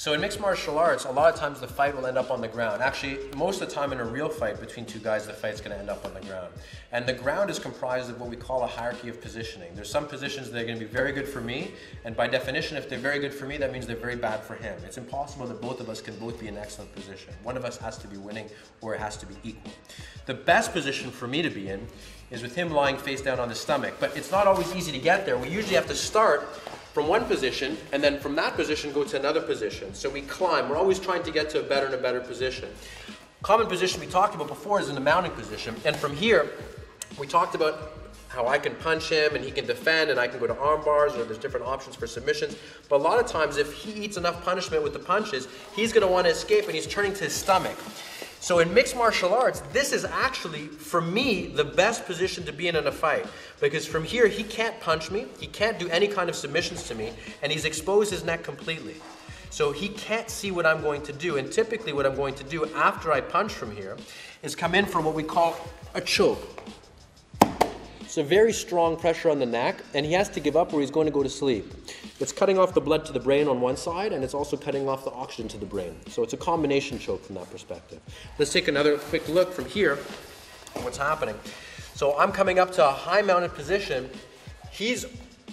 So in mixed martial arts, a lot of times the fight will end up on the ground. Actually, most of the time in a real fight between two guys, the fight's going to end up on the ground. And the ground is comprised of what we call a hierarchy of positioning. There's some positions that are going to be very good for me, and by definition, if they're very good for me, that means they're very bad for him. It's impossible that both of us can both be in excellent position. One of us has to be winning, or it has to be equal. The best position for me to be in is with him lying face down on his stomach, but it's not always easy to get there. We usually have to start from one position, and then from that position go to another position. So we climb. We're always trying to get to a better and a better position. Common position we talked about before is in the mounting position. And from here, we talked about how I can punch him and he can defend, and I can go to arm bars, or there's different options for submissions. But a lot of times, if he eats enough punishment with the punches, he's going to want to escape, and he's turning to his stomach. So in mixed martial arts, this is actually, for me, the best position to be in a fight. Because from here, he can't punch me, he can't do any kind of submissions to me, and he's exposed his neck completely. So he can't see what I'm going to do. And typically what I'm going to do after I punch from here is come in from what we call a choke. It's a very strong pressure on the neck, and he has to give up or he's going to go to sleep. It's cutting off the blood to the brain on one side, and it's also cutting off the oxygen to the brain. So it's a combination choke from that perspective. Let's take another quick look from here at what's happening. So I'm coming up to a high mounted position. He's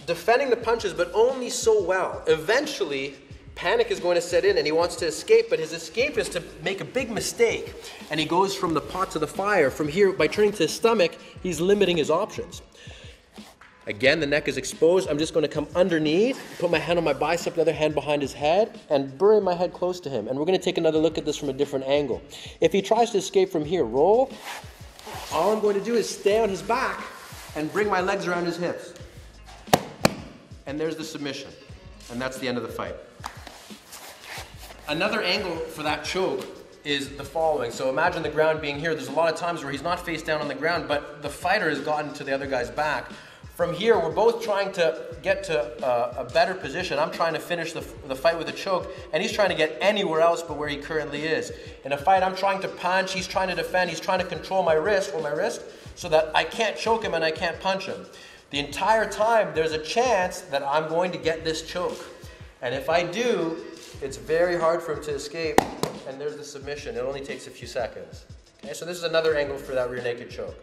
defending the punches, but only so well. Eventually, panic is going to set in, and he wants to escape, but his escape is to make a big mistake, and he goes from the pot to the fire. From here, by turning to his stomach, he's limiting his options. Again, the neck is exposed. I'm just going to come underneath, put my hand on my bicep, the other hand behind his head, and bury my head close to him. And we're going to take another look at this from a different angle. If he tries to escape from here, roll. All I'm going to do is stay on his back and bring my legs around his hips. And there's the submission. And that's the end of the fight. Another angle for that choke is the following. So imagine the ground being here. There's a lot of times where he's not face down on the ground, but the fighter has gotten to the other guy's back. From here, we're both trying to get to a better position. I'm trying to finish the fight with a choke, and he's trying to get anywhere else but where he currently is. In a fight, I'm trying to punch, he's trying to defend, he's trying to control my wrist, so that I can't choke him and I can't punch him. The entire time, there's a chance that I'm going to get this choke. And if I do, it's very hard for him to escape, and there's the submission. It only takes a few seconds. Okay, so this is another angle for that rear naked choke.